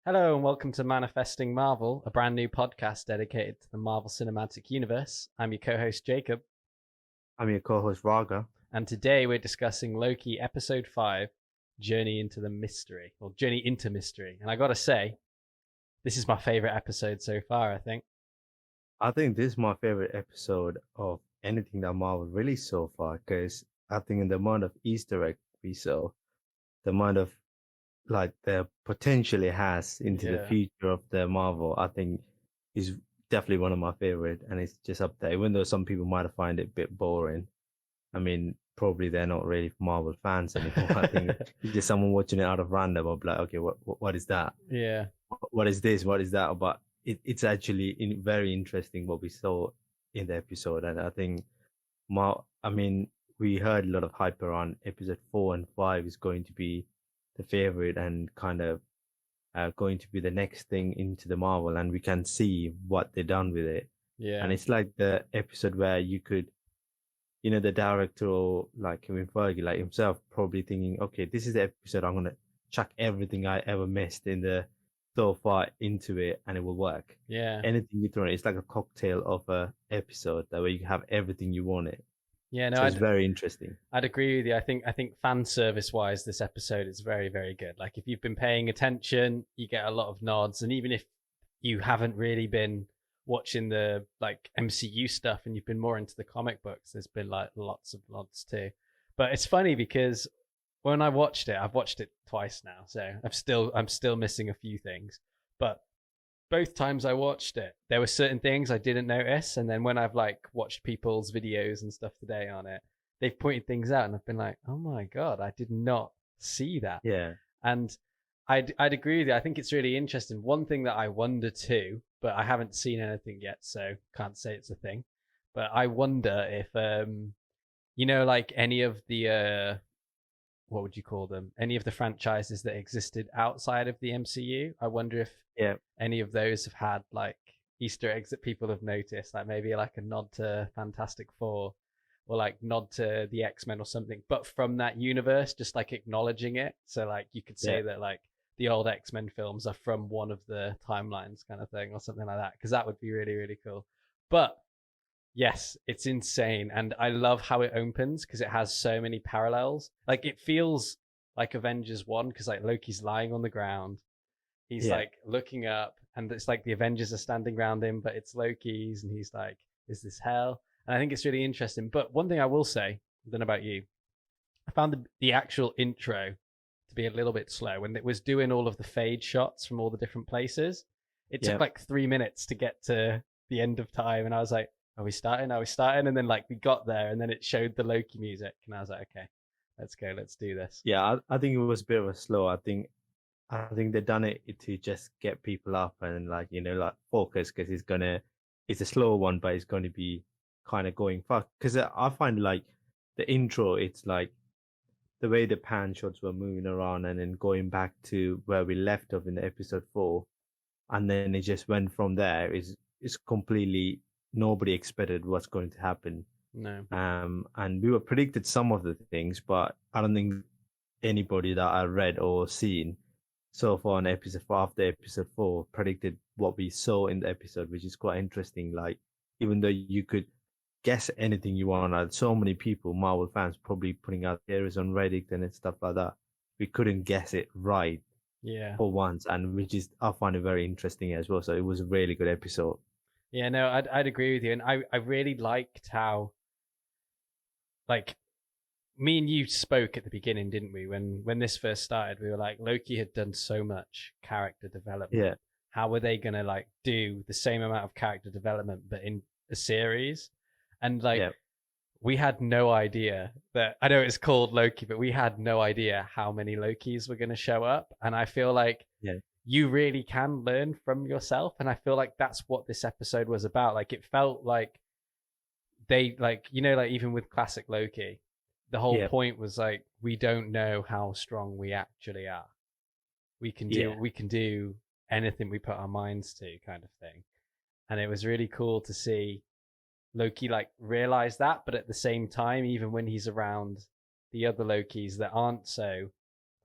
Hello and welcome to Manifesting Marvel, a brand new podcast dedicated to the Marvel Cinematic Universe. I'm your co-host Jacob, I'm your co-host Raga. and today we're discussing Loki Episode 5, Journey into the Mystery, or Journey into Mystery. And I gotta say, this is my favorite episode so far, I think. I think this is my favorite episode of anything that Marvel released so far because I think the amount of Easter egg we saw, the amount of like the potential it has into the Yeah. future of the Marvel, I think is definitely one of my favorite, and it's just up there. Even though some people might find it a bit boring, I mean, probably they're not really Marvel fans anymore. I think it's just someone watching it out of random. I'll be like, okay, what is that? Yeah. What is this? What is that? But it's actually very interesting what we saw in the episode, and I think, I mean, we heard a lot of hype around episode 4 and 5 is going to be the favorite and kind of going to be the next thing into the Marvel, and we can see what they've done with it. Yeah. And it's like the episode where you could, the director or like Kevin Feige, like himself, probably thinking, okay, this is the episode I'm gonna chuck everything I ever missed in the so far into it, and it will work. Yeah. Anything you throw in, it's like a cocktail of a episode that way you can have everything you want it. Yeah, no, So it's I'd very interesting. I'd agree with you. I think fan service wise, this episode is very, very good. Like if you've been paying attention, you get a lot of nods, and even if you haven't really been watching the like MCU stuff and you've been more into the comic books, there's been like lots of nods too. But it's funny because when I watched it, I've watched it twice now, so I'm still missing a few things. But both times I watched it, there were certain things I didn't notice, and then when I've like watched people's videos and stuff today on it, they've pointed things out, and I've been like, oh my god, I did not see that. Yeah. And I'd agree with you. I think it's really interesting. One thing that I wonder too, but I haven't seen anything yet, so can't say it's a thing. But I wonder if like any of the what would you call them? Any of the franchises that existed outside of the MCU. I wonder if Yeah. any of those have had like Easter eggs that people have noticed, like maybe like a nod to Fantastic Four or like nod to the X-Men or something, but from that universe, just like acknowledging it. So like you could say Yeah. that like the old X-Men films are from one of the timelines kind of thing or something like that, because that would be really, really cool. But yes, it's insane. And I love how it opens because it has so many parallels. Like it feels like Avengers 1 because like Loki's lying on the ground. He's Yeah. like looking up and it's like the Avengers are standing around him, but it's Loki's and he's like, is this hell? And I think it's really interesting. But one thing I will say, I don't know about you, I found the actual intro to be a little bit slow. When it was doing all of the fade shots from all the different places, it took Yeah. like 3 minutes to get to the end of time. And I was like, are we starting? Are we starting? And then like we got there and then it showed the Loki music. And I was like, okay, let's go. Let's do this. Yeah. I think it was a bit of a slow. I think they've done it to just get people up and like like focus because it's a slow one, but it's going to be kind of going fast. Because I find like the intro, it's like the way the pan shots were moving around and then going back to where we left off in the episode 4, and then it just went from there. Is completely nobody expected what's going to happen. No. And we were predicted some of the things, but I don't think anybody that I read or seen so far in episode 4 after episode 4 predicted what we saw in the episode, which is quite interesting. Like, even though you could guess anything you want, so many people, Marvel fans, probably putting out theories on Reddit and stuff like that, we couldn't guess it right Yeah. for once, and which is I find it very interesting as well. So it was a really good episode. Yeah, no, I'd agree with you. And I really liked how, like, me and you spoke at the beginning, didn't we? When this first started, we were like, Loki had done so much character development. Yeah, How were they gonna like do the same amount of character development but in a series? And like yeah, we had no idea that I know it's called Loki, but we had no idea how many Lokis were gonna show up. And I feel like yeah, you really can learn from yourself. And I feel like that's what this episode was about. Like it felt like they like, like even with classic Loki, the whole yeah, point was like we don't know how strong we actually are. yeah, We can do anything we put our minds to, kind of thing. And it was really cool to see Loki like realize that, but at the same time, even when he's around the other Lokis that aren't so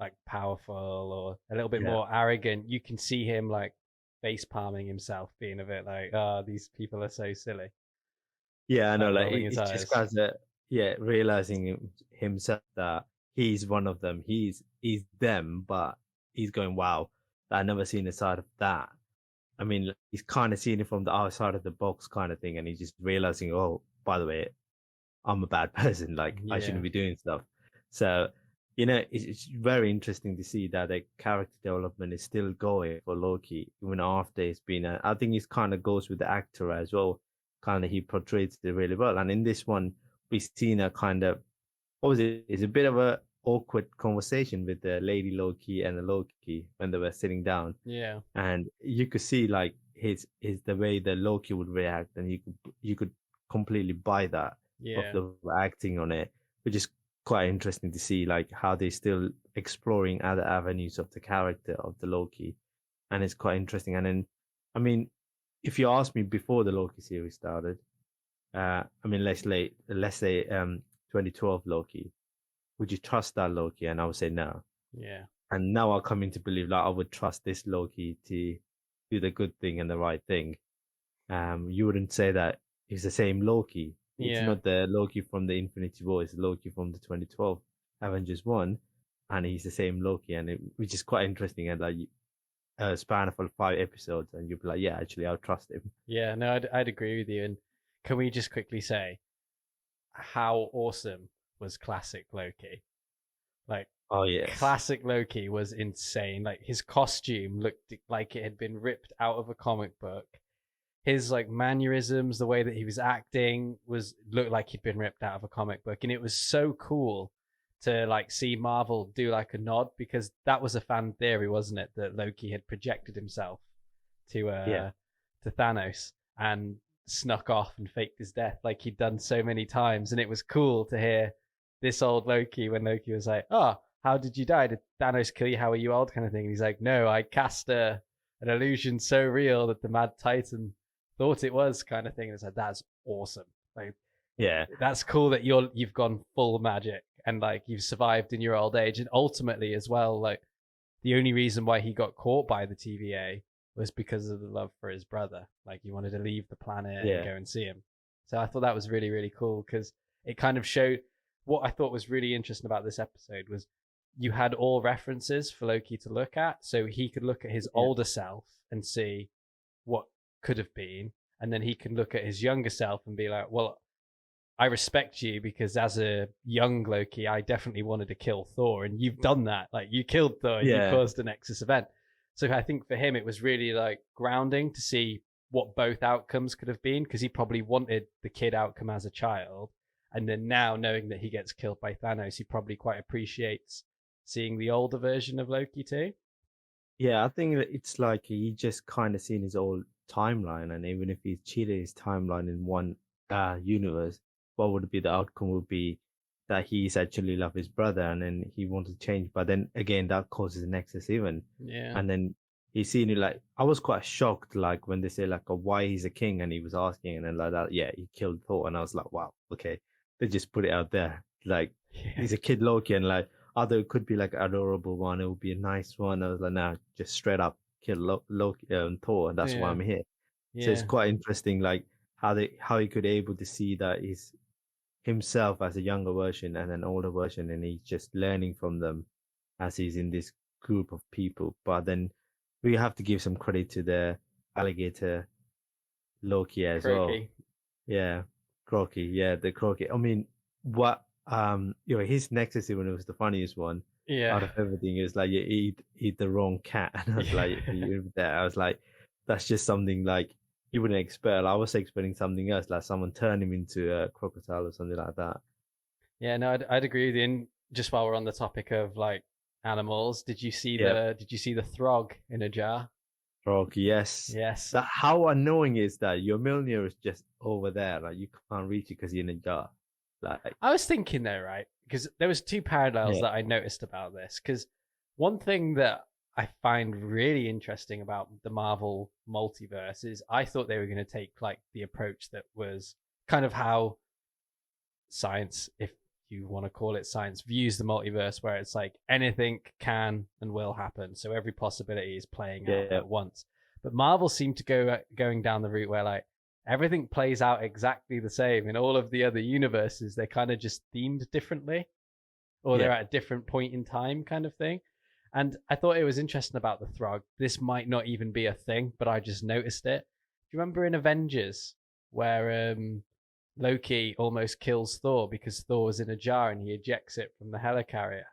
like powerful or a little bit Yeah. more arrogant, you can see him like face palming himself, being a bit like, oh, these people are so silly, Yeah, I know. like Like rolling his it's just eyes. kind of realizing himself that he's one of them. He's them, but he's going, wow, I never seen a side of that. I mean, like, he's kind of seen it from the outside of the box kind of thing, and he's just realizing, oh, by the way, I'm a bad person. Like I shouldn't Yeah, be doing stuff. So, it's very interesting to see that the character development is still going for Loki even after it's been. I think it kind of goes with the actor as well. Kind of he portrays it really well. And in this one, we've seen a kind of what was it? It's a bit of a awkward conversation with the lady Loki and the Loki when they were sitting down, yeah, and you could see like his the way that Loki would react, and you could completely buy that of yeah, the acting on it, which is quite interesting to see like how they're still exploring other avenues of the character of the Loki, and it's quite interesting. And then, I mean, if you asked me before the Loki series started, I mean, let's say 2012 Loki, would you trust that Loki? And I would say no. yeah, And now I'm coming to believe like I would trust this Loki to do the good thing and the right thing. You wouldn't say that it's the same Loki. It's yeah. not the Loki from the Infinity War. It's Loki from the 2012 Avengers one, and he's the same Loki, which is quite interesting. And like a span of 5 episodes, and you'd be like, yeah, actually, I'll trust him. Yeah, no, I'd agree with you. And can we just quickly say how awesome was classic Loki? Like, Oh yes, classic Loki was insane. Like, his costume looked like it had been ripped out of a comic book. His like mannerisms, the way that he was acting was looked like he'd been ripped out of a comic book. And it was so cool to like see Marvel do like a nod, because that was a fan theory, wasn't it? That Loki had projected himself to yeah, Thanos and snuck off and faked his death like he'd done so many times. And it was cool to hear this old Loki when Loki was like, "Oh, how did you die? Did Thanos kill you? How are you old?" kind of thing. And he's like, "No, I cast an illusion so real that the Mad Titan thought it was," kind of thing. And it's like, that's awesome. Like, yeah, that's cool that you've gone full magic and like you've survived in your old age. And ultimately as well, like the only reason why he got caught by the TVA was because of the love for his brother. Like he wanted to leave the planet and yeah, go and see him. So I thought that was really, really cool, because it kind of showed what I thought was really interesting about this episode was you had all references for Loki to look at. So he could look at his yeah, older self and see what could have been. And then he can look at his younger self and be like, well, I respect you because as a young Loki, I definitely wanted to kill Thor, and you've done that. Like you killed Thor, and you yeah, caused a Nexus event. So I think for him, it was really like grounding to see what both outcomes could have been, because he probably wanted the kid outcome as a child, and then now knowing that he gets killed by Thanos, he probably quite appreciates seeing the older version of Loki too. yeah. I think that it's like he just kind of seen his old timeline, and even if he cheated his timeline in one universe, what would be the outcome would be that he's actually love his brother, and then he wanted to change, but then again that causes an excess even, Yeah, and then he's seen it like I was quite shocked like when they say like why he's a king, and he was asking, and then like that, yeah, he killed Thor, and I was like, wow, okay, they just put it out there like yeah, he's a kid Loki, and like other it could be like adorable one, it would be a nice one. I was like, nah, just straight up kill Loki and Thor, and that's why yeah, I'm here. So it's yeah, quite interesting, like how he could able to see that he's himself as a younger version and an older version, and he's just learning from them as he's in this group of people. But then we have to give some credit to the alligator Loki as well. croaky. Yeah, Croaky. Yeah, the Croaky. I mean, what his Nexus even was the funniest one Yeah, out of everything. It was like you eat the wrong cat, and I was yeah. like, I was like, that's just something like you wouldn't expect. I was expecting something else, like someone turn him into a crocodile or something like that. Yeah, no, I'd agree with you. And just while we're on the topic of like animals, Yeah, did you see the throg in a jar? Frog, yes. Yes. That how annoying is that? Your Mjolnir is just over there, like you can't reach it because you're in a jar. Like, I was thinking though, right? Because there was two parallels yeah, that I noticed about this. Because one thing that I find really interesting about the Marvel multiverse is I thought they were going to take like the approach that was kind of how science, if you want to call it science, views the multiverse where it's like anything can and will happen. So every possibility is playing out at once. But Marvel seemed to going down the route where like everything plays out exactly the same in all of the other universes. They're kind of just themed differently, or they're at a different point in time kind of thing. And I thought it was interesting about the Throg. This might not even be a thing, but I just noticed it. Do you remember in Avengers where Loki almost kills Thor because Thor was in a jar and he ejects it from the helicarrier?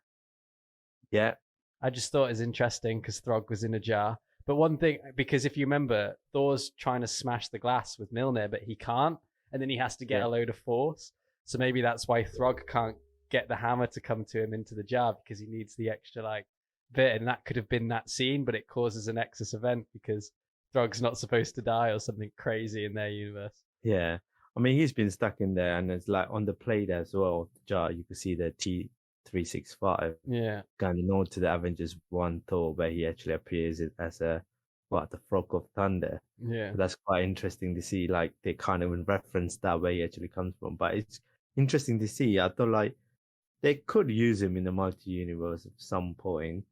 Yeah. I just thought it was interesting because Throg was in a jar. But one thing, because if you remember, Thor's trying to smash the glass with Mjolnir, but he can't. And then he has to get a load of force. So maybe that's why Throg can't get the hammer to come to him into the jar, because he needs the extra like bit. And that could have been that scene, but it causes a Nexus event because Throg's not supposed to die or something crazy in their universe. Yeah. I mean, he's been stuck in there, and it's like on the plate as well, the jar, you can see the T365. Yeah. Kind of nod to the Avengers 1 Thor, where he actually appears as the Frog of Thunder. Yeah. So that's quite interesting to see, like, they kind of reference that where he actually comes from. But it's interesting to see. I thought, like, they could use him in the multi-universe at some point,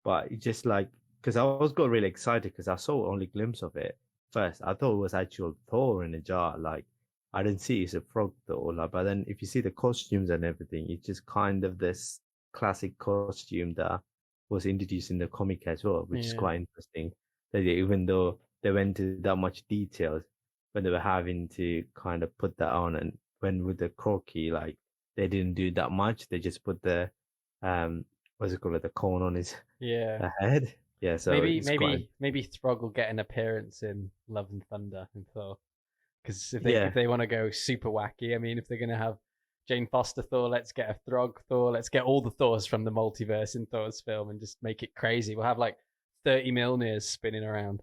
but it just like, because I got really excited because I saw only a glimpse of it first. I thought it was actual Thor in a jar. Like, I didn't see it's a frog Thor. Like, but then if you see the costumes and everything, it's just kind of this classic costume that was introduced in the comic as well, which is quite interesting. That even though they went into that much detail when they were having to kind of put that on, and when with the croaky, like, they didn't do that much. They just put the what's it called, the cone on his head. Yeah, so maybe Throg will get an appearance in Love and Thunder and Thor, because if they want to go super wacky, I mean, if they're gonna have Jane Foster Thor, let's get a Throg Thor, let's get all the Thors from the multiverse in Thor's film and just make it crazy. We'll have like 30 Mjolnirs spinning around.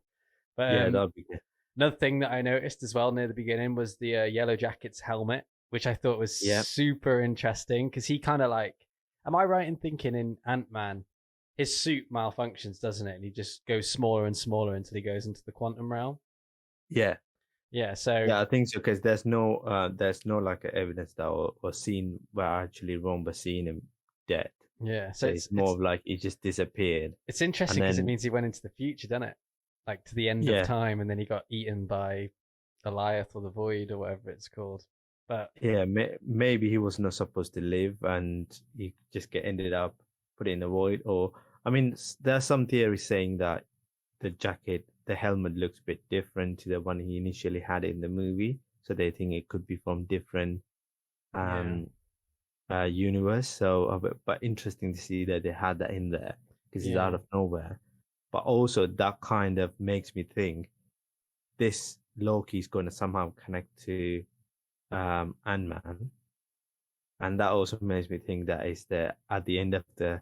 But that'd be good. Another thing that I noticed as well near the beginning was the Yellow Jacket's helmet, which I thought was super interesting, because he kind of like, am I right in thinking in Ant-Man, his suit malfunctions, doesn't it? And he just goes smaller and smaller until he goes into the quantum realm. Yeah. So I think so, because there's no like evidence that or scene where actually Rome was seeing him dead. Yeah, so it's more of like he just disappeared. It's interesting because it means he went into the future, doesn't it? Like to the end of time, and then he got eaten by Goliath or the Void or whatever it's called. But yeah, maybe he was not supposed to live, and he just ended up put in the void. Or I mean, there's some theories saying that the helmet looks a bit different to the one he initially had in the movie, so they think it could be from different universe. So, but interesting to see that they had that in there, because it's out of nowhere. But also that kind of makes me think this Loki is going to somehow connect to Ant-Man, and that also makes me think that is at the end of the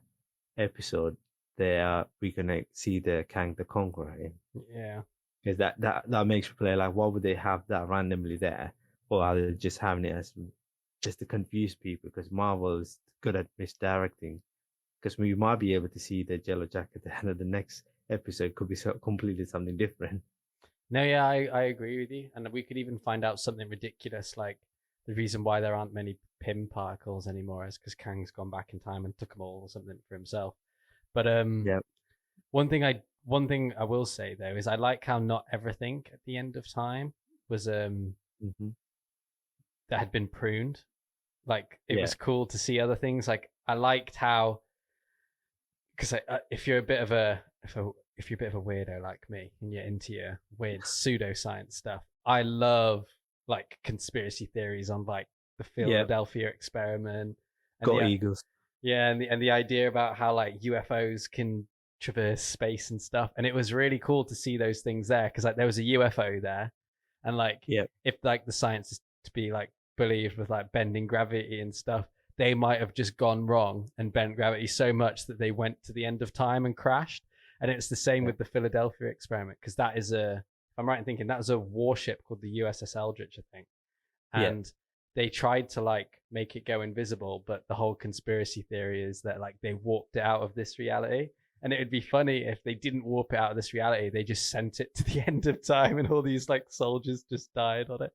episode we're gonna see the Kang the Conqueror in. Yeah, because that makes me play like, why would they have that randomly there, or are they just having it as just to confuse people? Because Marvel is good at misdirecting, because we might be able to see the Yellow Jacket at the end of the next episode could be completely something different. No, yeah, I agree with you. And we could even find out something ridiculous, like the reason why there aren't many Pym particles anymore is because Kang's gone back in time and took them all or something for himself. But one thing I will say though is I like how not everything at the end of time was that had been pruned. Like it was cool to see other things. Like I liked how, because if you're a bit of a weirdo like me and you're into your weird pseudoscience stuff, I love like conspiracy theories on like the Philadelphia experiment and Eagles. Yeah, and the idea about how like UFOs can traverse space and stuff, and it was really cool to see those things there, because like there was a UFO there, and like if like the science is to be like believed with like bending gravity and stuff, they might have just gone wrong and bent gravity so much that they went to the end of time and crashed. And it's the same with the Philadelphia experiment, because that is if I'm right in thinking, that was a warship called the USS Eldridge, I think. And they tried to like make it go invisible, but the whole conspiracy theory is that like they warped it out of this reality. And it would be funny if they didn't warp it out of this reality, they just sent it to the end of time and all these like soldiers just died on it.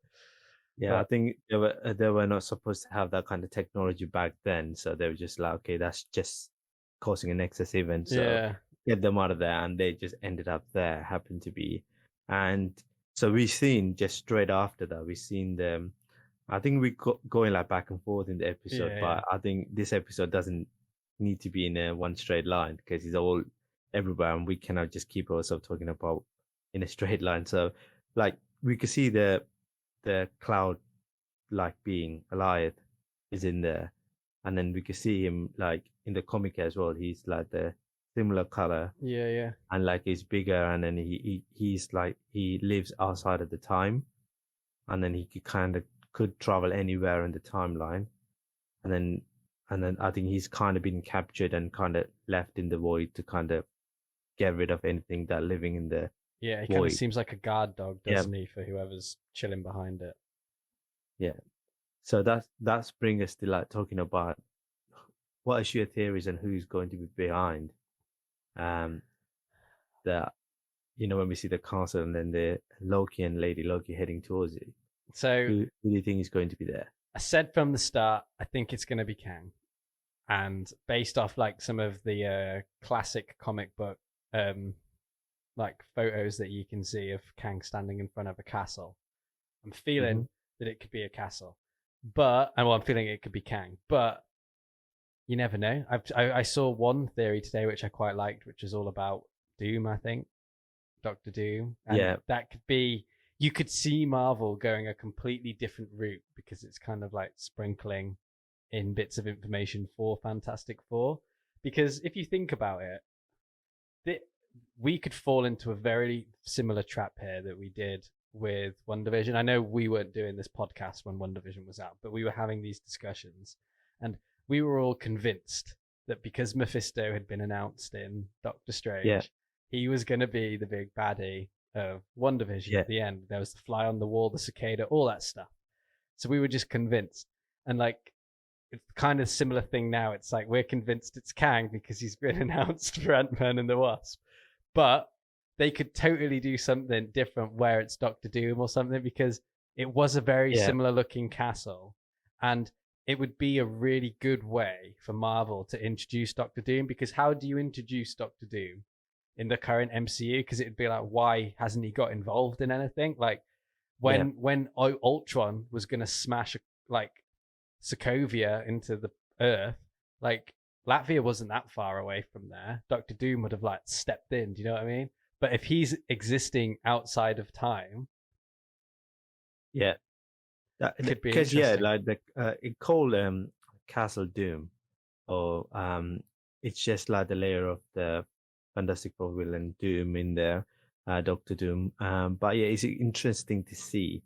Yeah, I But think they were not supposed to have that kind of technology back then, so they were just like, okay, that's just causing an excess event, so yeah, get them out of there, and they just ended up there, happened to be, and so we've seen just straight after that, we've seen them. I think we going like back and forth in the episode, yeah, yeah, but I think this episode doesn't need to be in a one straight line because it's all everywhere, and we cannot just keep ourselves talking about in a straight line. So, like, we could see the cloud like being Goliath is in there, and then we could see him like in the comic as well. He's like the similar color yeah, yeah. and like he's bigger, and then he's like he lives outside of the time, and then he could travel anywhere in the timeline, and then I think he's kind of been captured and kind of left in the void to kind of get rid of anything that living in the Yeah, he kind of void. seems like a guard dog, Yeah, doesn't he, for whoever's chilling behind it. yeah. So that's bring us to like talking about what is your theories and who's going to be behind um that when we see the castle and then the Loki and Lady Loki heading towards it, So who do you think is going to be there? I said from the start, I think it's going to be Kang, and based off like some of the classic comic book like photos that you can see of Kang standing in front of a castle, I'm Hmm. feeling that it could be a castle, I'm feeling it could be Kang, but you never know. I saw one theory today which I quite liked, which is all about Doom. I think Doctor Doom, and Yeah, that could be. You could see Marvel going a completely different route because it's kind of like sprinkling in bits of information for Fantastic Four. Because if you think about it, we could fall into a very similar trap here that we did with WandaVision. I know we weren't doing this podcast when WandaVision was out, but we were having these discussions, and we were all convinced that because Mephisto had been announced in Doctor yeah, Strange, he was going to be the big baddie of WandaVision yeah, at the end. There was the fly on the wall, the cicada, all that stuff. So we were just convinced. And like, it's kind of similar thing now. It's like we're convinced it's Kang because he's been announced for Ant-Man and the Wasp, but they could totally do something different where it's Doctor Doom or something because it was a very yeah, similar looking castle, and it would be a really good way for Marvel to introduce Doctor Doom, because how do you introduce Doctor Doom in the current MCU? Because it'd be like, why hasn't he got involved in anything? Like yeah, when Ultron was going to smash like Sokovia into the Earth, like Latvia wasn't that far away from there. Doctor Doom would have like stepped in. Do you know what I mean? But if he's existing outside of time, yeah. could be Because yeah, interesting. like it called Castle Doom, or it's just like the layer of the Fantastic Four villain Doom in there, Doctor Doom. But yeah, it's interesting to see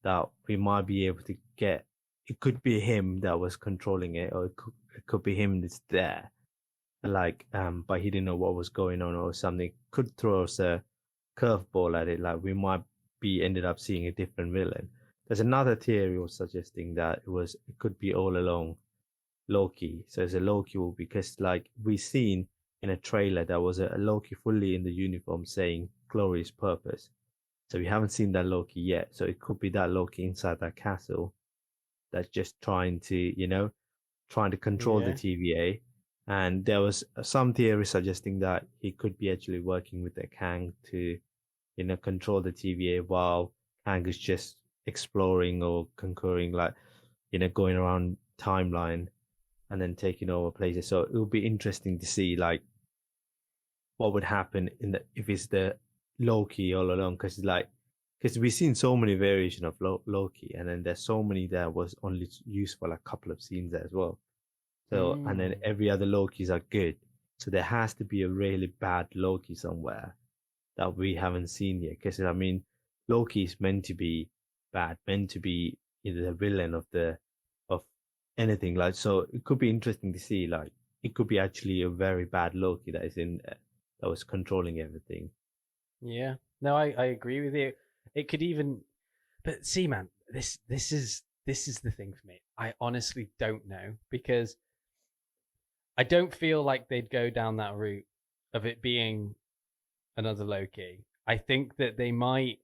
that we might be able to get. It could be him that was controlling it, or it could be him that's there. Like, but he didn't know what was going on or something. Could throw us a curveball at it. Like we might be ended up seeing a different villain. There's another theory was suggesting that it could be all along Loki. So it's a Loki will because like we seen in a trailer there was a Loki fully in the uniform saying glorious purpose. So we haven't seen that Loki yet. So it could be that Loki inside that castle that's just trying to control the Yeah, TVA. And there was some theory suggesting that he could be actually working with the Kang to, control the TVA while Kang is just exploring or conquering, like, going around timeline and then taking over places. So it will be interesting to see, like, what would happen if it's the Loki all along, because we've seen so many variation of Loki, and then there's so many that was only used for like a couple of scenes as well. So, and then mm. every other Lokis are good. So there has to be a really bad Loki somewhere that we haven't seen yet. Because I mean, Loki is meant to be bad, meant to be the villain of anything. Like, so it could be interesting to see. Like, it could be actually a very bad Loki that is in there that was controlling everything. Yeah. No, I agree with you. It could even, but see, man, this is the thing for me. I honestly don't know because I don't feel like they'd go down that route of it being another Loki. I think that they might.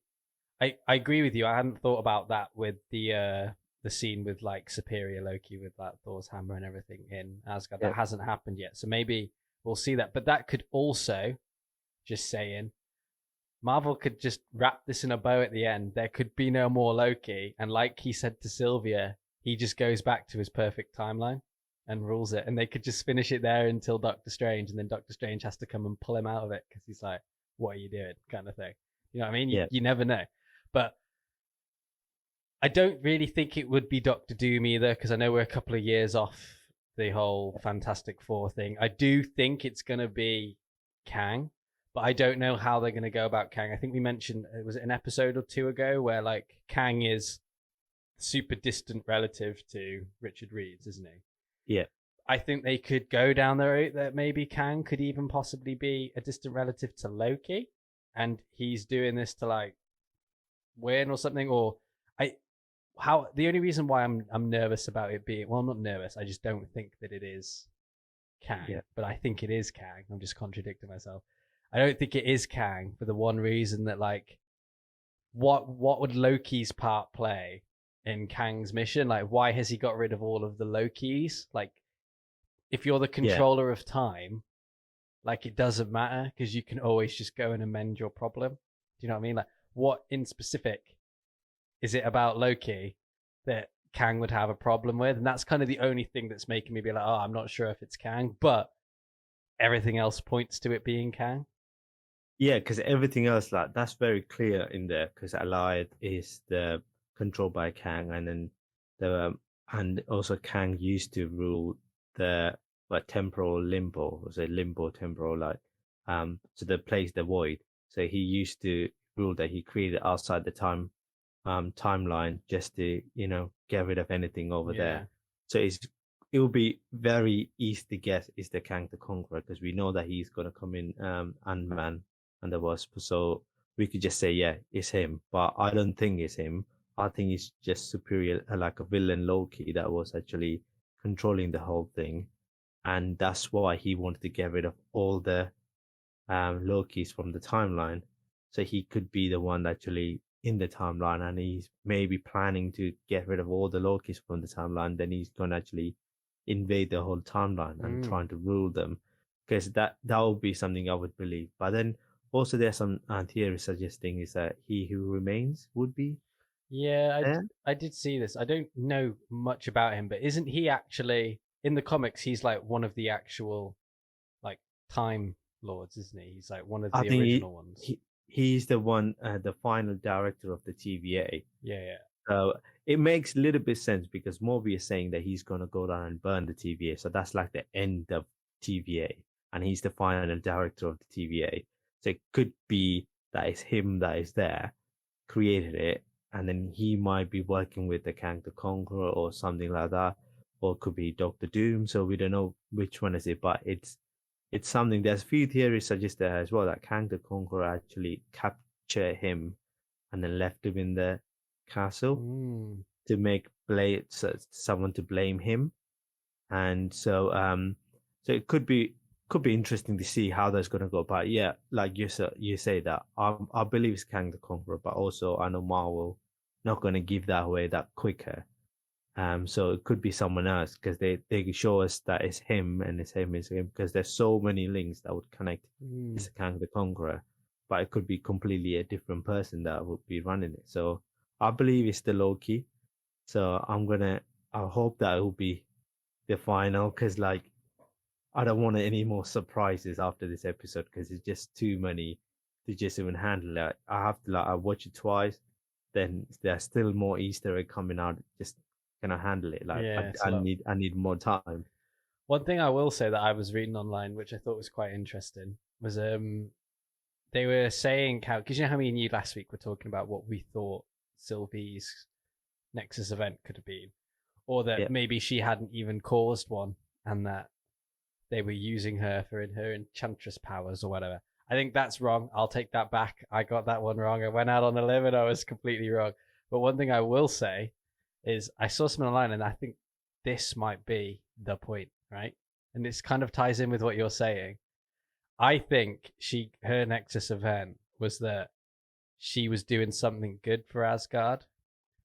I agree with you. I hadn't thought about that with the scene with like Superior Loki with like Thor's hammer and everything in Asgard. Yeah, That hasn't happened yet, so maybe we'll see that. But that could also, just saying, Marvel could just wrap this in a bow at the end. There could be no more Loki, and like he said to Sylvia, he just goes back to his perfect timeline and rules it, and they could just finish it there until Doctor Strange, and then Doctor Strange has to come and pull him out of it because he's like, "What are you doing?" kind of thing. You know what I mean? yeah, You never know, but I don't really think it would be Doctor Doom either because I know we're a couple of years off the whole Fantastic Four thing. I do think it's going to be Kang, but I don't know how they're going to go about Kang. I think we mentioned it was an episode or two ago where like Kang is super distant relative to Richard Reeves, isn't he? yeah, I think they could go down the route that maybe Kang could even possibly be a distant relative to Loki, and he's doing this to like win or something. Or I how the only reason why I'm nervous about it being, well, I'm not nervous. I just don't think that it is Kang, yeah, but I think it is Kang. I'm just contradicting myself. I don't think it is Kang for the one reason that like what would Loki's part play in Kang's mission? Like why has he got rid of all of the Lokis? Like if you're the yeah, controller of time, like it doesn't matter because you can always just go and amend your problem. Do you know what I mean? Like what in specific is it about Loki that Kang would have a problem with? And that's kind of the only thing that's making me be like, oh, I'm not sure if it's Kang, but everything else points to it being Kang. yeah. Because everything else, like that's very clear in there. Because Allied is the controlled by Kang, and then the and also Kang used to rule the what temporal limbo, was it limbo temporal, like so the place, the void. So he used to rule that he created outside the timeline just to get rid of anything over there. Yeah. So it will be very easy to guess is the Kang the Conqueror because we know that he's gonna come in Ant-Man and the Wasp. So we could just say yeah, it's him. But I don't think it's him. I think it's just superior like a villain Loki that was actually controlling the whole thing. And that's why he wanted to get rid of all the Lokis from the timeline. So he could be the one actually in the timeline, and he's maybe planning to get rid of all the Lokis from the timeline. Then he's going to actually invade the whole timeline and Mm. trying to rule them, because that would be something I would believe. But then also there's some theory suggesting is that he who remains would be Yeah, there. I did see this. I don't know much about him, but isn't he actually in the comics? He's like one of the actual like time lords, isn't he? He's like one of I the think original ones. he's the one, the final director of the TVA. Yeah, yeah. So it makes a little bit sense because Moby is saying that he's gonna go down and burn the TVA. So that's like the end of TVA, and he's the final director of the TVA. So it could be that it's him that is there, created it, and then he might be working with the Kang the Conqueror or something like that, or it could be Doctor Doom. So we don't know which one is it, but it's something. There's a few theories suggest that as well that Kang the Conqueror actually captured him and then left him in the castle Mm. to make someone to blame him. And so it could be interesting to see how that's going to go. But yeah, like you say that I believe it's Kang the Conqueror, but also I know Marvel not going to give that away that quicker. So it could be someone else because they show us that it's him and it's him because there's so many links that would connect. Mm. It's Kang the Conqueror, but it could be completely a different person that would be running it. So I believe it's the Loki. So I hope that it will be the final because like I don't want any more surprises after this episode because it's just too many to just even handle it. I have to I watch it twice, then there's still more Easter egg coming out. Just can I handle it? Like Yeah, it's a I lot. need more time. One thing I will say that I was reading online, which I thought was quite interesting, was they were saying how, because you know how me and you last week were talking about what we thought Sylvie's Nexus event could have been, or that Yeah, maybe she hadn't even caused one, and that they were using her for her enchantress powers or whatever. I think that's wrong. I'll take that back. I got that one wrong. I went out on a limb and I was completely wrong. But one thing I will say is I saw something online and I think this might be the point, right? And this kind of ties in with what you're saying. I think her Nexus event was that she was doing something good for Asgard,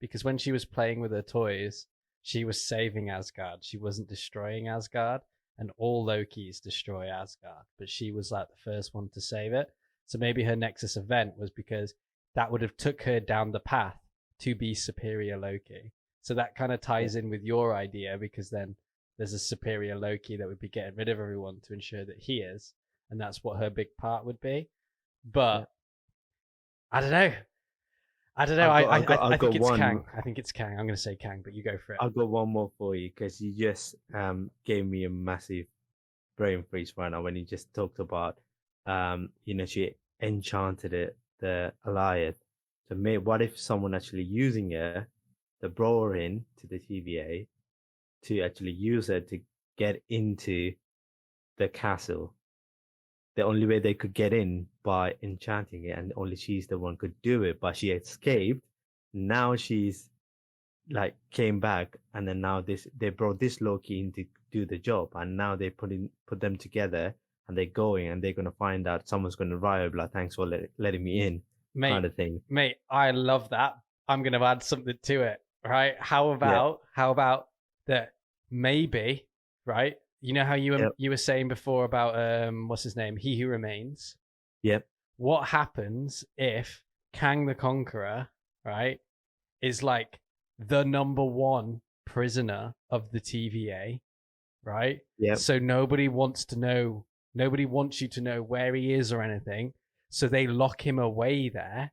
because when she was playing with her toys, she was saving Asgard. She wasn't destroying Asgard, and all Lokis destroy Asgard, but she was like the first one to save it. So maybe her Nexus event was because that would have took her down the path to be superior Loki. So that kind of ties in with your idea, because then there's a superior Loki that would be getting rid of everyone to ensure that he is, and that's what her big part would be. But I don't know. I don't know. I think it's Kang. I think it's Kang. I'm going to say Kang, but you go for it. I'll go one more for you, because you just gave me a massive brain freeze right now when you just talked about she enchanted it, the Alliance. So what if someone actually using it, they brought her in to the TVA to actually use it to get into the castle. The only way they could get in by enchanting it, and only she's the one could do it, but she escaped. Now she's like came back, and then now they brought this Loki in to do the job, and now they put them together, and they're going, and they're gonna find out someone's gonna riot, like, thanks for letting me in, kind of thing. Mate, I love that. I'm gonna add something to it, right? How about that? Maybe, right? You know how you were saying before about what's his name? He Who Remains. Yep. What happens if Kang the Conqueror, right, is like the number one prisoner of the TVA, right? Yeah. So nobody wants you to know where he is or anything. So they lock him away there.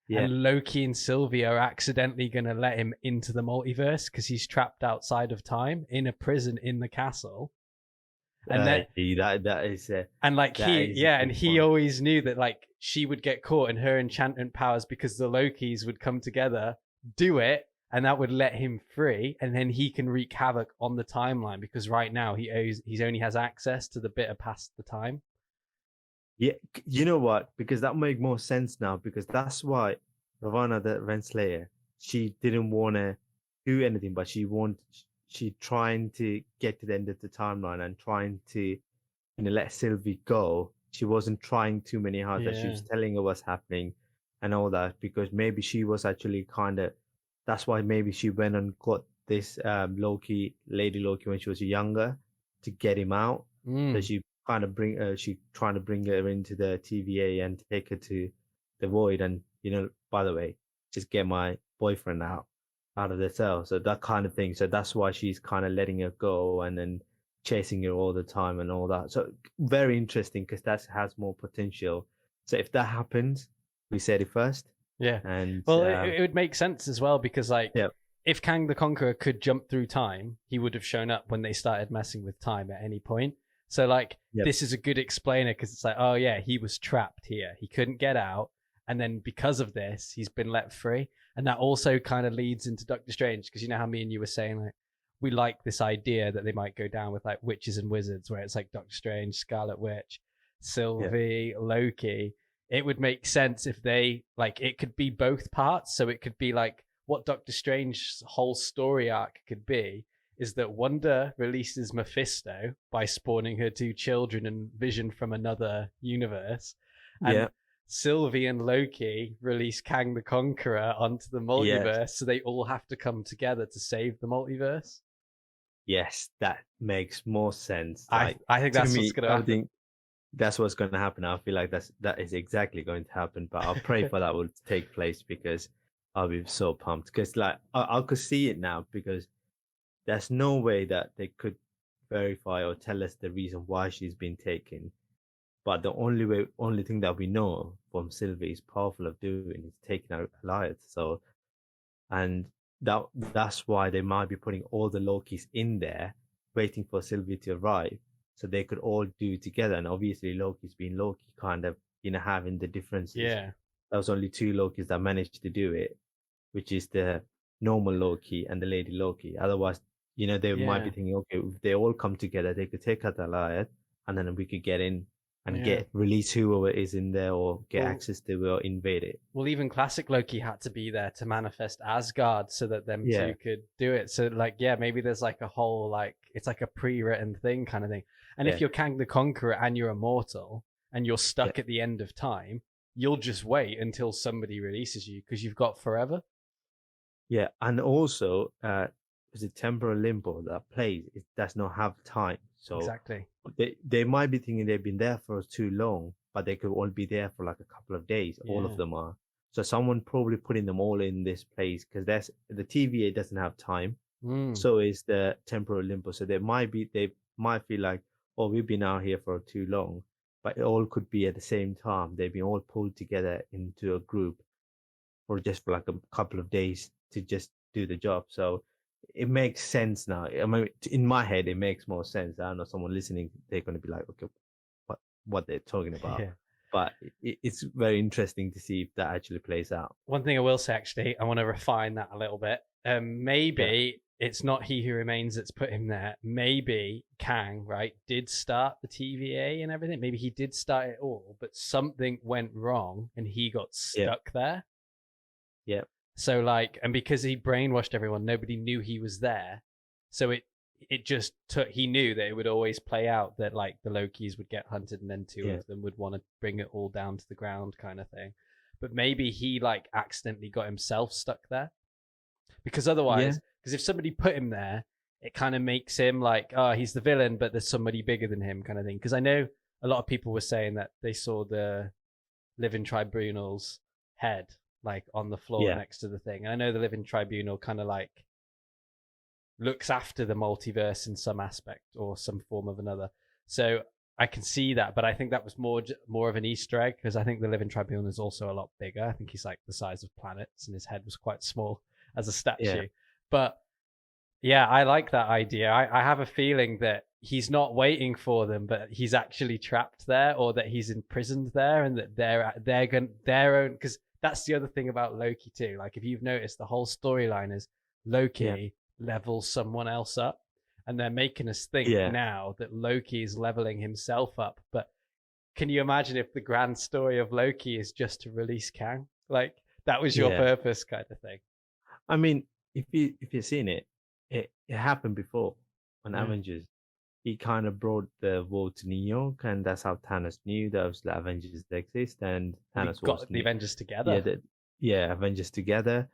Yeah. And Loki and Sylvie are accidentally going to let him into the multiverse because he's trapped outside of time in a prison in the castle. And that is and like he always knew that like she would get caught in her enchantment powers because the Lokis would come together, do it, and that would let him free, and then he can wreak havoc on the timeline, because right now he only has access to the bit of past the time. Yeah, you know what? Because that make more sense now. Because that's why Ravonna, the Renslayer, she didn't want to do anything, but she trying to get to the end of the timeline and trying to, let Sylvie go. She wasn't trying too many hard. That she was telling her what's happening and all that, because maybe she was actually kind of. That's why maybe she went and got this Lady Loki when she was younger to get him out. So she kind of she trying to bring her into the TVA and take her to the void, and by the way, just get my boyfriend out of the cell. So that kind of thing. So that's why she's kind of letting her go and then chasing her all the time and all that. So very interesting, because that has more potential. So if that happens, we said it first. Yeah. And it would make sense as well, because if Kang the Conqueror could jump through time, he would have shown up when they started messing with time at any point. So this is a good explainer, because it's like, oh yeah, he was trapped here. He couldn't get out. And then because of this, he's been let free. And that also kind of leads into Doctor Strange, because you know how me and you were saying, like, we like this idea that they might go down with like witches and wizards, where it's like Doctor Strange, Scarlet Witch, Sylvie, Loki. It would make sense if they, like, it could be both parts. So it could be like what Doctor Strange's whole story arc could be is that Wanda releases Mephisto by spawning her two children and Vision from another universe. And Sylvie and Loki release Kang the Conqueror onto the multiverse, so they all have to come together to save the multiverse. Yes, that makes more sense. I think that's what's going to happen. I think that's what's going to happen. I feel like that is exactly going to happen, but I'll pray for that will take place, because I'll be so pumped. Because like I could see it now, because there's no way that they could verify or tell us the reason why she's been taken. But the only thing that we know from Sylvie is powerful of doing is taking out Alliance. So, and that's why they might be putting all the Lokis in there, waiting for Sylvie to arrive, so they could all do it together. And obviously, Loki's being Loki, kind of having the differences. Yeah, there was only two Lokis that managed to do it, which is the normal Loki and the Lady Loki. Otherwise, they might be thinking, okay, if they all come together, they could take out the Alliance, and then we could get in and release whoever is in there, or get access to or invade it. Well, even classic Loki had to be there to manifest Asgard so that them two could do it. So maybe there's like a whole, it's like a pre-written thing kind of thing. And if you're Kang the Conqueror and you're immortal and you're stuck at the end of time, you'll just wait until somebody releases you because you've got forever. Yeah, and also, is it temporal limbo that plays? It does not have time, so Exactly. they might be thinking they've been there for too long, but they could all be there for like a couple of days. All of Yeah. them are. So someone probably putting them all in this place because that's the TVA doesn't have time. Mm. So is the temporal limbo. So they might feel like, oh, we've been out here for too long, but it all could be at the same time. They've been all pulled together into a group for just for like a couple of days to just do the job. So it makes sense now. I mean, in my head, it makes more sense. I don't know, someone listening, they're going to be like, okay, what they're talking about. Yeah. But it's very interesting to see if that actually plays out. One thing I will say, actually, I want to refine that a little bit. Maybe it's not He Who Remains that's put him there. Maybe Kang, right, did start the TVA and everything. Maybe he did start it all, but something went wrong and he got stuck there. Yeah. So like, and because he brainwashed everyone, nobody knew he was there. So it just took, he knew that it would always play out that like the Lokis would get hunted and then two of them would want to bring it all down to the ground kind of thing. But maybe he like accidentally got himself stuck there. Because otherwise, because if somebody put him there, it kind of makes him like, oh, he's the villain, but there's somebody bigger than him kind of thing. Because I know a lot of people were saying that they saw the Living Tribunal's head like on the floor next to the thing. And I know the Living Tribunal kind of like looks after the multiverse in some aspect or some form of another. So I can see that, but I think that was more of an Easter egg because I think the Living Tribunal is also a lot bigger. I think he's like the size of planets and his head was quite small as a statue. Yeah. But yeah, I like that idea. I have a feeling that he's not waiting for them, but he's actually trapped there, or that he's imprisoned there, and that they're going their own. Because that's the other thing about Loki too. Like if you've noticed, the whole storyline is Loki levels someone else up, and they're making us think now that Loki is leveling himself up. But can you imagine if the grand story of Loki is just to release Kang? Like that was your purpose, kind of thing. I mean, if you've seen it, it happened before on Avengers. He kind of brought the world to New York, and that's how Thanos knew that the Avengers exist, and Thanos got the Avengers together. Avengers together.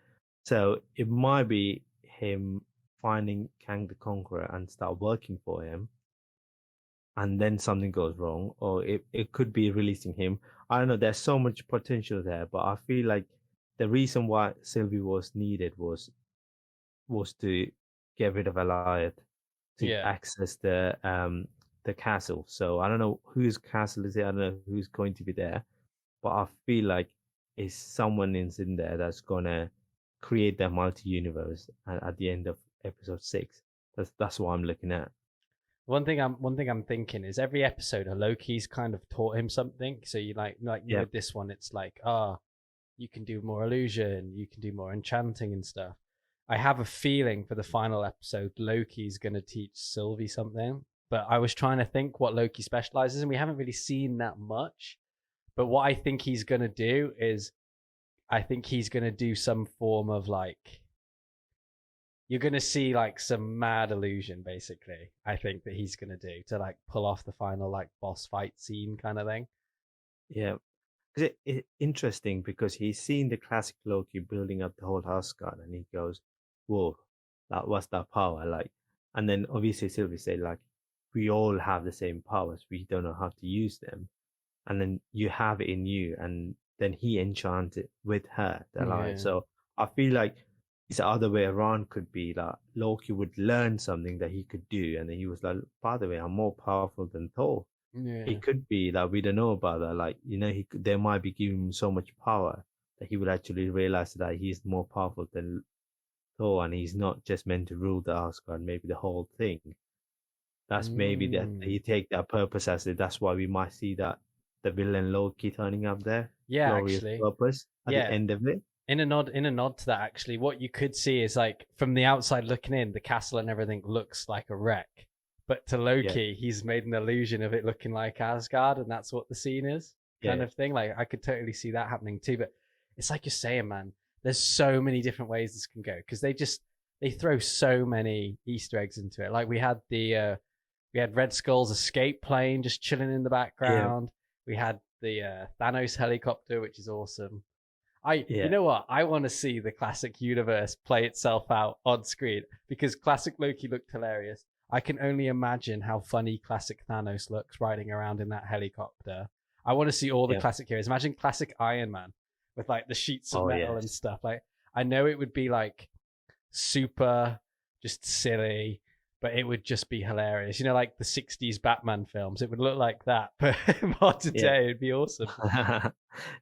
So it might be him finding Kang the Conqueror and start working for him, and then something goes wrong, or it could be releasing him. I don't know. There's so much potential there, but I feel like the reason why Sylvie was needed was to get rid of Allied to access the castle. So I don't know whose castle is it. I don't know who's going to be there, but I feel like it's someone in there that's gonna create that multi-universe at the end of episode 6. That's what I'm looking at. One thing I'm thinking is every episode Loki's kind of taught him something. So you like with this one, it's like you can do more illusion, you can do more enchanting and stuff. I have a feeling for the final episode, Loki's going to teach Sylvie something. But I was trying to think what Loki specializes in. We haven't really seen that much. But what I think he's going to do is, I think he's going to do some form of like, you're going to see like some mad illusion, basically. I think that he's going to do to like pull off the final like boss fight scene kind of thing. Yeah. It's interesting because he's seen the classic Loki building up the whole Asgard, and he goes, whoa, what's that power like? And then obviously Sylvie said, like, we all have the same powers, we don't know how to use them. And then you have it in you, and then he enchanted with her. So I feel like it's the other way around. Could be like Loki would learn something that he could do, and then he was like, by the way, I'm more powerful than Thor. It could be that we don't know about that. Like, they might be giving him so much power that he would actually realize that he's more powerful than Thor, and he's not just meant to rule the Asgard, maybe the whole thing. That's maybe that he take that purpose as it. That's why we might see that the villain Loki turning up there. Yeah, glorious actually, purpose at the end of it. In a nod to that, actually, what you could see is like from the outside looking in, the castle and everything looks like a wreck. But to Loki, he's made an illusion of it looking like Asgard, and that's what the scene is, kind of thing. Like, I could totally see that happening too. But it's like you're saying, man, there's so many different ways this can go, because they throw so many Easter eggs into it. Like we had Red Skull's escape plane just chilling in the background. We had the Thanos helicopter, which is awesome. You Yeah, know what? I want to see the classic universe play itself out on screen because classic Loki looked hilarious. I can only imagine how funny classic Thanos looks riding around in that helicopter. I want to see all the yeah. classic heroes. Imagine classic Iron Man with like the sheets of Oh metal and yes. stuff. Like I know it would be like super just silly, but it would just be hilarious. You know, like the 60s Batman films. It would look like that, but modern Yeah. day it'd be awesome.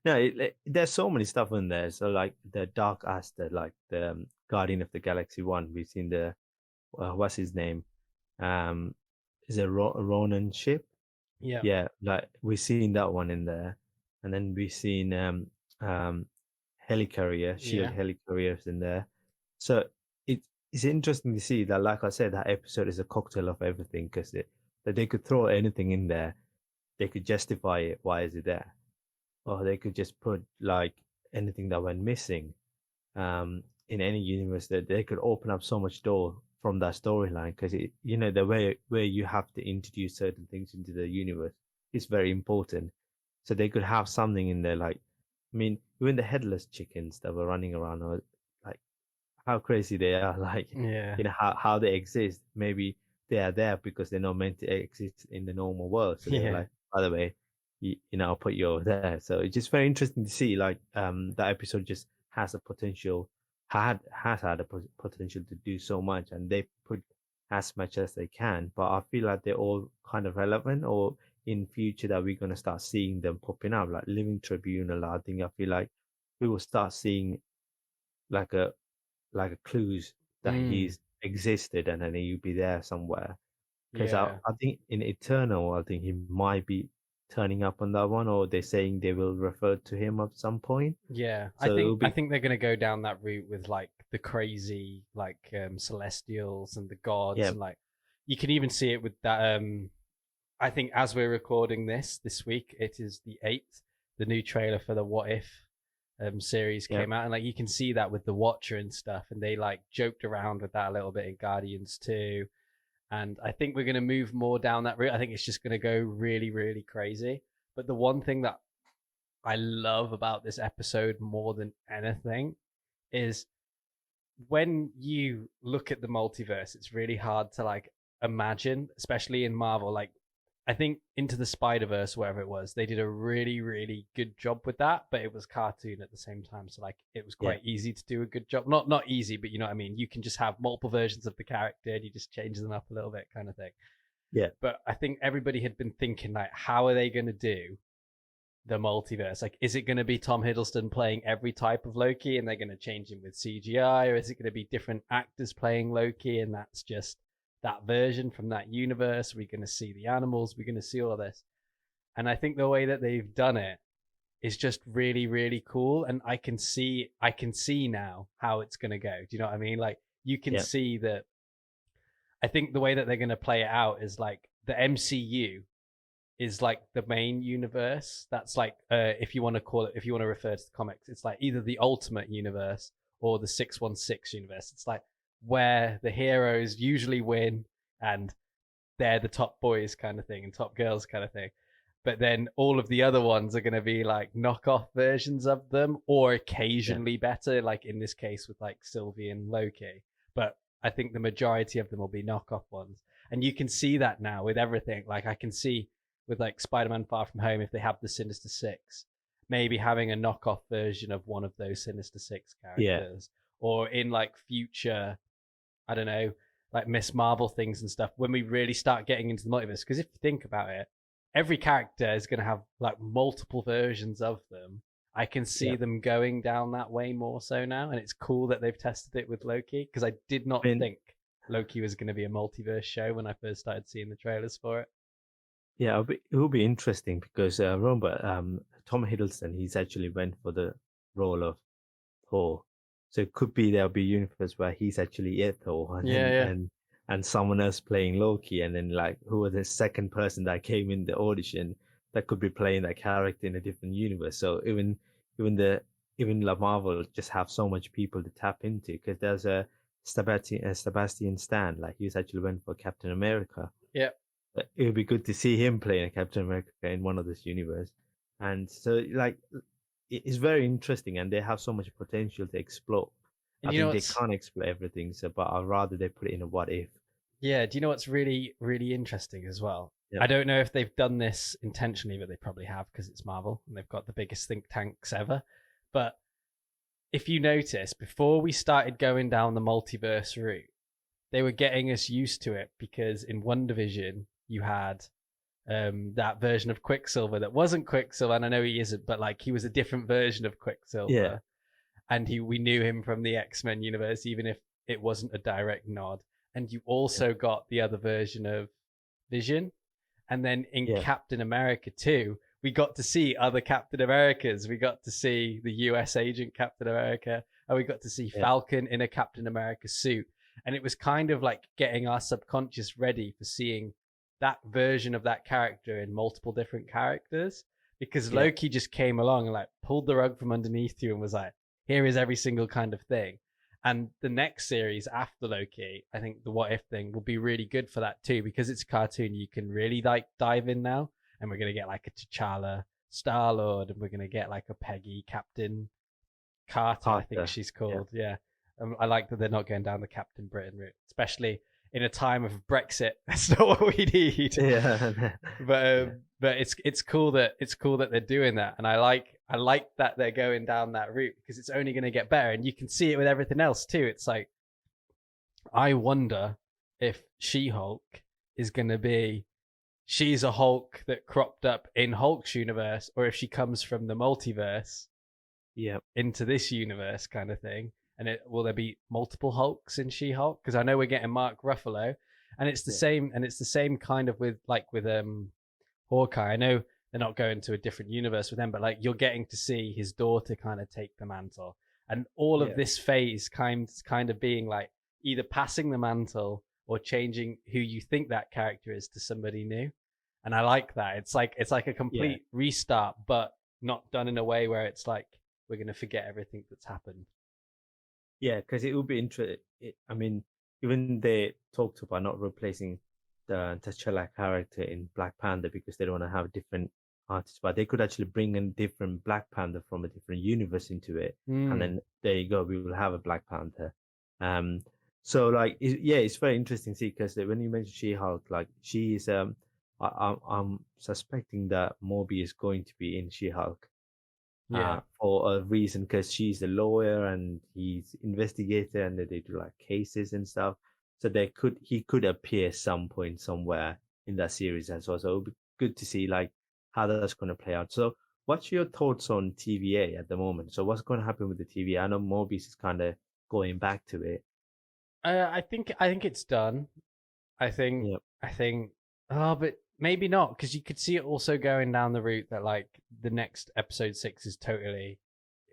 No, there's so many stuff in there. So like the Dark Aster, like the Guardian of the Galaxy one. We've seen the what's his name? Um, is it Ronan ship? Yeah. Yeah, like we've seen that one in there, and then we've seen um helicarrier, shield Yeah. helicarriers in there. So it's interesting to see that, like I said, that episode is a cocktail of everything because that they could throw anything in there, they could justify it. Why is it there? Or they could just put like anything that went missing in any universe, that they could open up so much door from that storyline because the way where you have to introduce certain things into the universe is very important. So they could have something in there like, I mean, even the headless chickens that were running around, or like how crazy they are, like Yeah. how they exist. Maybe they are there because they're not meant to exist in the normal world. So they were Yeah. like, by the way, I'll put you over there. So it's just very interesting to see like that episode just has a potential has had a potential to do so much, and they put as much as they can. But I feel like they're all kind of relevant, or in future that we're gonna start seeing them popping up, like Living Tribunal. I feel like we will start seeing like a clues that Mm. he's existed, and then he'll be there somewhere. Because I, Yeah. I think in Eternal, I think he might be turning up on that one, or they're saying they will refer to him at some point. Yeah. I So think it'll I be think they're gonna go down that route with like the crazy like celestials and the gods yeah, and like you can even see it with that I think as we're recording this week, it is the 8th. The new trailer for the What If series yeah, came out, and like you can see that with the Watcher and stuff, and they like joked around with that a little bit in Guardians too. And I think we're going to move more down that route. I think it's just going to go really, really crazy. But the one thing that I love about this episode more than anything is when you look at the multiverse, it's really hard to like imagine, especially in Marvel. Like, I think Into the Spider Verse, wherever it was, they did a really, really good job with that, but it was cartoon at the same time. So like, it was yeah, quite easy to do a good job. Not easy, but you know what I mean. You can just have multiple versions of the character, and you just change them up a little bit, kind of thing. yeah, But I think everybody had been thinking like, how are they going to do the multiverse? Like, is it going to be Tom Hiddleston playing every type of Loki and they're going to change him with CGI? Or is it going to be different actors playing Loki and that's just that version from that universe? We're going to see the animals. We're going to see all of this. And I think the way that they've done it is just really, really cool. And I can see now how it's going to go. Do you know what I mean? Like, you can yeah. see that. I think the way that they're going to play it out is like the MCU is like the main universe. That's like if you want to call it, if you want to refer to the comics, it's like either the Ultimate Universe or the 616 universe. It's like where the heroes usually win and they're the top boys kind of thing and top girls kind of thing. But then all of the other ones are going to be like knockoff versions of them, or Yeah. occasionally better, like in this case with like Sylvie and Loki. But I think the majority of them will be knockoff ones. And you can see that now with everything. Like I can see with like Spider-Man Far From Home, if they have the Sinister Six, maybe having a knockoff version of one of those Sinister Six Yeah. characters, or in like future, I don't know, like Miss Marvel things and stuff, when we really start getting into the multiverse. Because if you think about it, every character is going to have like multiple versions of them. I can see Yeah. them going down that way more so now, and it's cool that they've tested it with Loki because I did I not mean, think Loki was going to be a multiverse show when I first started seeing the trailers for it. yeah, it will be interesting because remember, Tom Hiddleston, he's actually went for the role of Thor. So it could be there'll be a universe where he's actually Thor, and Yeah, yeah, someone else playing Loki, and then like who was the second person that came in the audition that could be playing that character in a different universe. So even the even La Marvel just have so much people to tap into because there's a Sebastian Stan, like he's actually went for Captain America. yeah. It would be good to see him playing a Captain America in one of this universe. and so like it's very interesting, and they have so much potential to explore. And I you know think they what's can't explore everything, so but I'd rather they put it in a what if. Yeah, do you know what's really, really interesting as well? Yeah, I don't know if they've done this intentionally, but they probably have because it's Marvel and they've got the biggest think tanks ever. But if you notice, before we started going down the multiverse route, they were getting us used to it because in One Division you had that version of Quicksilver that wasn't Quicksilver, and I know he isn't, but like he was a different version of yeah, Quicksilver, and we knew him from the X-Men universe, even if it wasn't a direct nod. And you yeah, also got the other version of Vision, and then in yeah, Captain America 2, we got to see other Captain Americas. We got to see the US agent Captain America, and we got to see yeah, Falcon in a Captain America suit. And it was kind of like getting our subconscious ready for seeing that version of that character in multiple different characters. Because yeah, Loki just came along and like pulled the rug from underneath you and was like, here is every single kind of thing. And the next series after Loki, I think the What If thing will be really good for that too, because it's a cartoon. You can really like dive in now, and we're gonna get like a T'Challa Star Lord, and we're gonna get like a Peggy Captain Carter, I think Carter. she's Yeah, called. Yeah, I like that they're not going down the Captain Britain route, especially in a time of Brexit. That's not what we need. yeah, yeah, But it's cool that they're doing that, and I like that they're going down that route because it's only going to get better, and you can see it with everything else too. It's like I wonder if She-Hulk is going to be she's a Hulk that cropped up in Hulk's universe, or if she comes from the multiverse yeah, into this universe kind of thing. And will there be multiple Hulks in She-Hulk? Because I know we're getting Mark Ruffalo, and it's the yeah, same. And it's the same kind of with Hawkeye. I know they're not going to a different universe with them, but like you're getting to see his daughter kind of take the mantle, and all of yeah, this phase kind of being like either passing the mantle or changing who you think that character is to somebody new. And I like that. It's like a yeah, complete restart, but not done in a way where it's like we're gonna forget everything that's happened. yeah. Because it would be interesting. I mean, even they talked about not replacing the T'Challa character in Black Panther because they don't want to have different artists, but they could actually bring in different Black Panther from a different universe into it, and Mm, then there you go. We will have a Black Panther. Um, so like, yeah, it's very interesting to see because when you mention She-Hulk, like she is I'm suspecting that Moby is going to be in She-Hulk yeah. for a reason because she's a lawyer and he's investigator and they do like cases and stuff. So he could appear some point somewhere in that series as well. So it'll be good to see like how that's going to play out. So what's your thoughts on TVA at the moment? So what's going to happen with the TVA? I know Mobius is kind of going back to it. I think it's done. I think Yeah, I think oh, but maybe not because you could see it also going down the route that like the next episode 6 is totally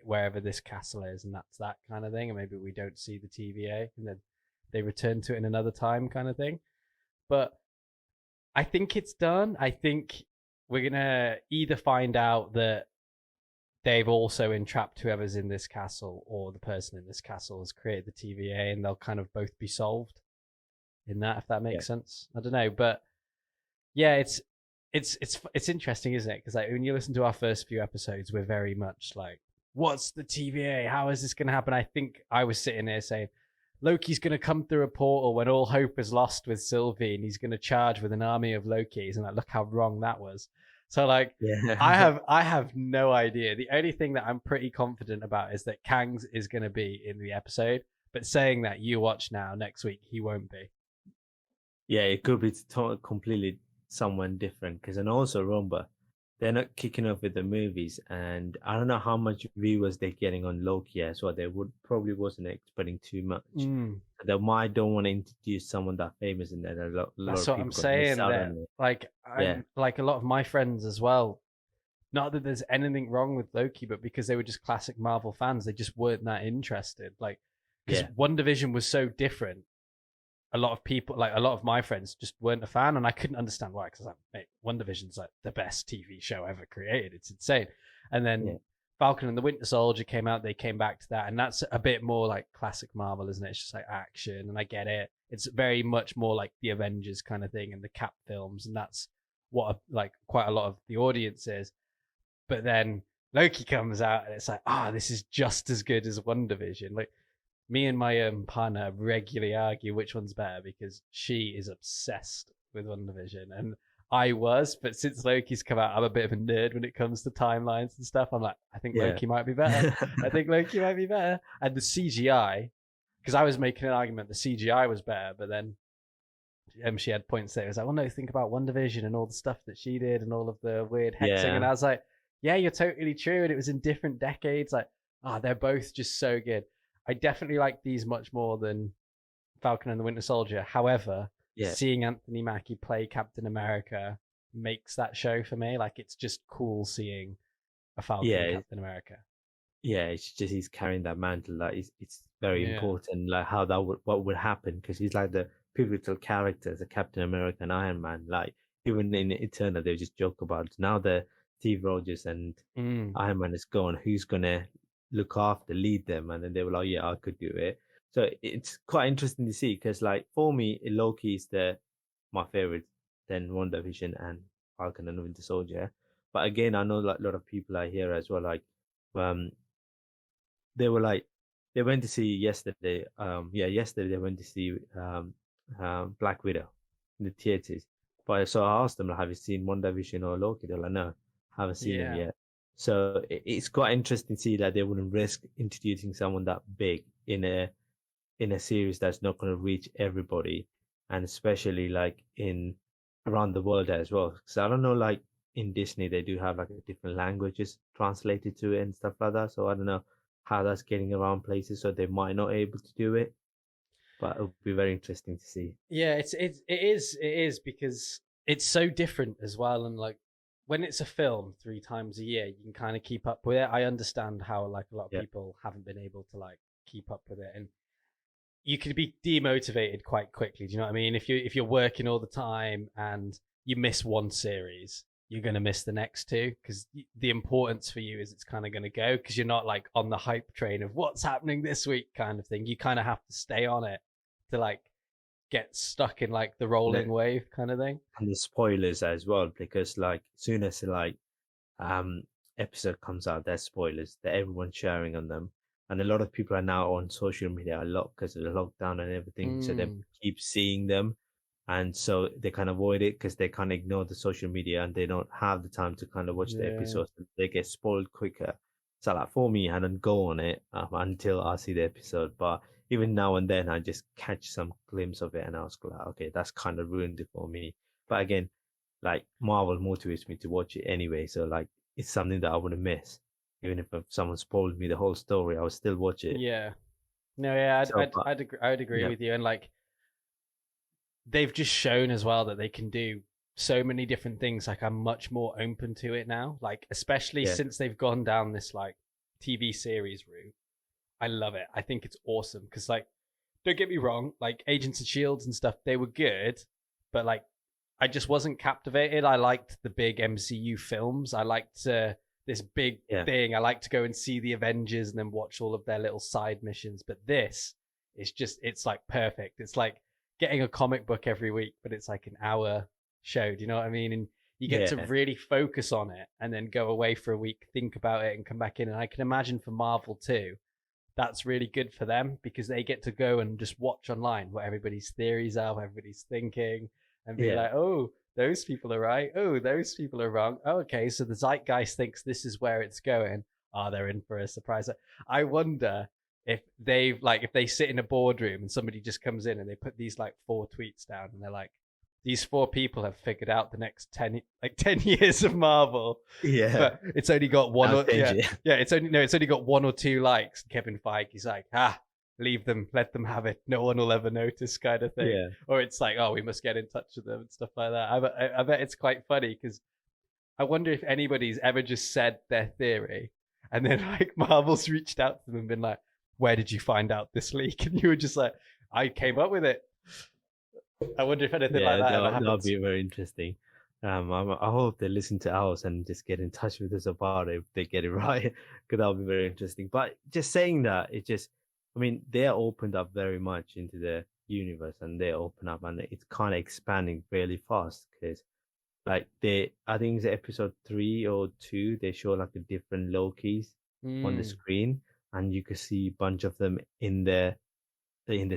wherever this castle is, and that's that kind of thing. And maybe we don't see the TVA, and then they return to it in another time, kind of thing. But I think it's done. I think we're gonna either find out that they've also entrapped whoever's in this castle, or the person in this castle has created the TVA, and they'll kind of both be solved in that, if that yeah, makes sense. I don't know, but yeah, it's interesting, isn't it? Because like when you listen to our first few episodes, we're very much like, "What's the TVA? How is this going to happen?" I think I was sitting there saying, "Loki's going to come through a portal when all hope is lost with Sylvie, and he's going to charge with an army of Lokis." And like, look how wrong that was. So like, I yeah. have I have no idea. The only thing that I'm pretty confident about is that Kangs is going to be in the episode. But saying that, you watch now, next week he won't be. Yeah, it could be completely someone different. Because and also remember, they're not kicking off with the movies, and I don't know how much viewers they're getting on Loki as well. They would probably wasn't expecting too much. Mm. They might don't want to introduce someone that famous, and then a lot That's of what I'm people gonna miss saying. out That on it. like Yeah, I'm like a lot of my friends as well. Not that there's anything wrong with Loki, but because they were just classic Marvel fans, they just weren't that interested. Like because yeah, One Division was so different. A lot of people, like a lot of my friends, just weren't a fan, and I couldn't understand why. Because like, mate, One Division's like the best TV show ever created. It's insane. And yeah, then Falcon and the Winter Soldier came out. They came back to that, and that's a bit more like classic Marvel, isn't it? It's just like action, and I get it. It's very much more like the Avengers kind of thing and the Cap films, and that's what like quite a lot of the audience is. But then Loki comes out and it's like, this is just as good as WandaVision. Like me and my partner regularly argue which one's better because she is obsessed with WandaVision and I was, but since Loki's come out, I'm a bit of a nerd when it comes to timelines and stuff. I'm like, I think Yeah. Loki might be better. I think Loki might be better. And the CGI, because I was making an argument the CGI was better, but then she had points there. It was like, well, no, think about WandaVision and all the stuff that she did and all of the weird hexing. And I was like, yeah, you're totally true. And it was in different decades. Like, they're both just so good. I definitely like these much more than Falcon and the Winter Soldier. However, seeing Anthony Mackie play Captain America makes that show for me. Like, it's just cool seeing a Falcon and Captain America. Yeah, it's just he's carrying that mantle. Like, it's very important, like how what would happen, because he's like the pivotal characters, the Captain America and Iron Man. Like, even in Eternal, they just joke about now the Steve Rogers and Iron Man is gone. Who's gonna look after, lead them? And then they were like, yeah, I could do it. So it's quite interesting to see, because like for me, Loki is my favorite, then WandaVision and Falcon and Winter Soldier. But again, I know like a lot of people are here as well. Like, they were like, they went to see yesterday. Yesterday they went to see Black Widow in the theaters. But so I asked them, like, have you seen WandaVision or Loki? They're like, no, haven't seen it yet. So it's quite interesting to see that they wouldn't risk introducing someone that big in a series that's not going to reach everybody, and especially like in around the world as well. So I don't know, like in Disney they do have like different languages translated to it and stuff like that. So I don't know how that's getting around places, so they might not able to do it. But it'll be very interesting to see. Yeah, it is because it's so different as well, and like when it's a film 3 times a year, you can kind of keep up with it. I understand how like a lot of people haven't been able to like keep up with it, and you could be demotivated quite quickly. Do you know what I mean? If you're working all the time and you miss one series, you're going to miss the next two, because the importance for you is it's kind of going to go, because you're not like on the hype train of what's happening this week kind of thing. You kind of have to stay on it to like get stuck in like the rolling wave kind of thing. And the spoilers as well, because like soon as like episode comes out, there's spoilers that everyone's sharing on them. And a lot of people are now on social media a lot because of the lockdown and everything. So they keep seeing them. And so they can avoid it because they can't ignore the social media, and they don't have the time to kind of watch the episodes. They get spoiled quicker. So like for me, I don't go on it until I see the episode. But even now and then, I just catch some glimpse of it, and I was like, okay, that's kind of ruined it for me. But again, like Marvel motivates me to watch it anyway. So like it's something that I wouldn't miss. Even if someone spoiled me the whole story, I would still watch it. Yeah. No, yeah, I'd agree with you. And like, they've just shown as well that they can do so many different things. Like, I'm much more open to it now. Like, especially since they've gone down this like TV series route. I love it. I think it's awesome because, like, don't get me wrong, like Agents of Shields and stuff, they were good, but like, I just wasn't captivated. I liked the big MCU films. I liked this big thing. I like to go and see the Avengers and then watch all of their little side missions. But this is just, it's like perfect. It's like getting a comic book every week, but it's like an hour show. Do you know what I mean? And you get to really focus on it and then go away for a week, think about it, and come back in. And I can imagine for Marvel too, that's really good for them because they get to go and just watch online what everybody's theories are, what everybody's thinking, and be like, oh, those people are right. Oh, those people are wrong. Oh, okay, so the zeitgeist thinks this is where it's going. Oh, they're in for a surprise. I wonder if if they sit in a boardroom and somebody just comes in and they put these like 4 tweets down and they're like, these 4 people have figured out the next 10 years of Marvel. Yeah. But it's only got it's only got 1 or 2 likes. Kevin Feige's like, leave them, let them have it. No one will ever notice, kind of thing. Yeah. Or it's like, oh, we must get in touch with them and stuff like that. I bet it's quite funny because I wonder if anybody's ever just said their theory and then like Marvel's reached out to them and been like, where did you find out this leak? And you were just like, I came up with it. I wonder if anything like that ever happens. That'll be very interesting. I hope they listen to ours and just get in touch with us about it if they get it right, because that'll be very interesting. But just saying that, I mean, they're opened up very much into the universe, and they open up, and it's kind of expanding really fast. Because like I think it's episode 3 or 2, they show like a different Lokis on the screen, and you could see a bunch of them in the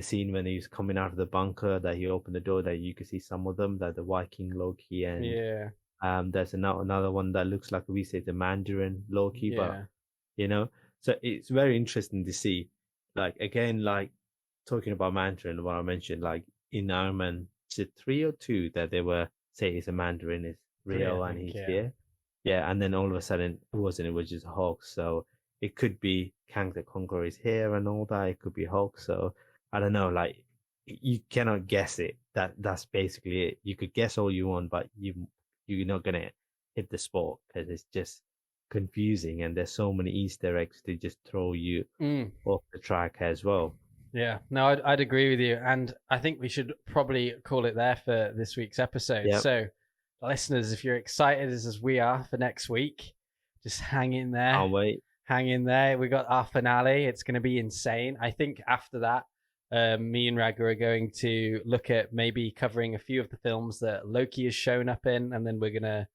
scene when he's coming out of the bunker, that he opened the door, that you could see some of them, that the Viking Loki, and Yeah. there's another one that looks like, we say, the Mandarin Loki, but Yeah. you know, so it's very interesting to see. Like again, like talking about Mandarin, what I mentioned, like in Iron Man, is it 3 or 2 that they were say it's a Mandarin is 3, I real and think. he's Yeah. here, yeah, and then all of a sudden it wasn't, it was just Hulk. So it could be Kang the Conqueror is here and all that. It could be Hulk. So I don't know, like you cannot guess it. That's basically it. You could guess all you want, but you're not gonna hit the spot because it's just confusing, and there's so many Easter eggs to just throw you off the track as well. Yeah, no, I'd agree with you. And I think we should probably call it there for this week's episode. Yeah, So, listeners, if you're excited as we are for next week, just hang in there. can't wait. Hang in there. We got our finale. It's going to be insane. I think after that, me and Raga are going to look at maybe covering a few of the films that Loki has shown up in, and then we're going to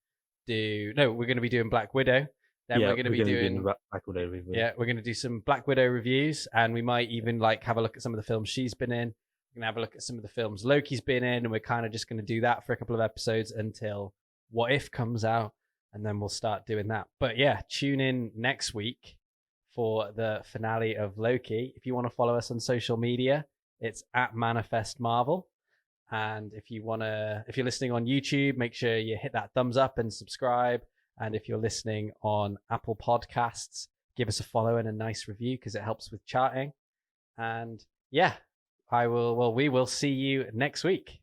be doing Black Widow. Then Yeah, we're going to be doing Black Widow review. yeah, we're going to do some Black Widow reviews, and we might even like have a look at some of the films she's been in. We're going to have a look at some of the films Loki's been in, and we're kind of just going to do that for a couple of episodes until What If comes out, and then we'll start doing that. But yeah, tune in next week for the finale of Loki. If you want to follow us on social media, it's at Manifest Marvel. And if you're listening on YouTube, make sure you hit that thumbs up and subscribe. And if you're listening on Apple Podcasts, give us a follow and a nice review because it helps with charting. And yeah, we will see you next week.